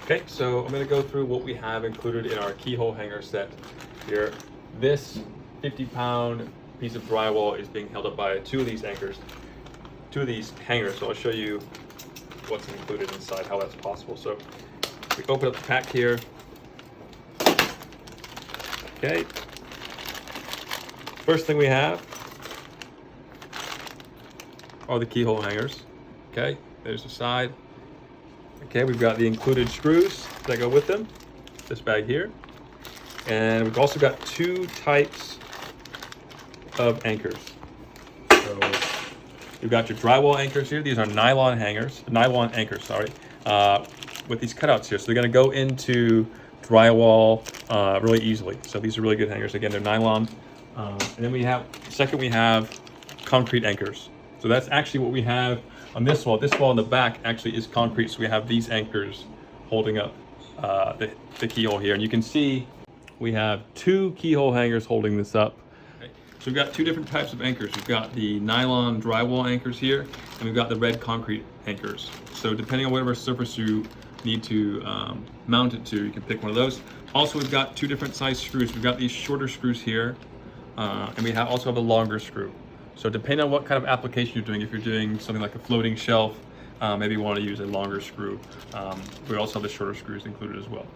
Okay, so I'm going to go through what we have included in our keyhole hanger set here. This 50-pound piece of drywall is being held up by two of these anchors, two of these hangers. So I'll show you what's included inside, how that's possible. So we open up the pack here. Okay. First thing we have are the keyhole hangers. Okay, there's the side. Okay, we've got the included screws that go with them, this bag here. And we've also got two types of anchors. So you've got your drywall anchors here. These are nylon anchors, with these cutouts here. So they're gonna go into drywall really easily. So these are really good hangers. Again, they're nylon. And then we have concrete anchors. So that's actually what we have on this wall. This wall in the back actually is concrete. So we have these anchors holding up the keyhole here. And you can see we have two keyhole hangers holding this up. Okay. So we've got two different types of anchors. We've got the nylon drywall anchors here, and we've got the red concrete anchors. So depending on whatever surface you need to mount it to, you can pick one of those. Also, we've got two different size screws. We've got these shorter screws here, and we also have a longer screw. So depending on what kind of application you're doing, if you're doing something like a floating shelf, maybe you want to use a longer screw. We also have the shorter screws included as well.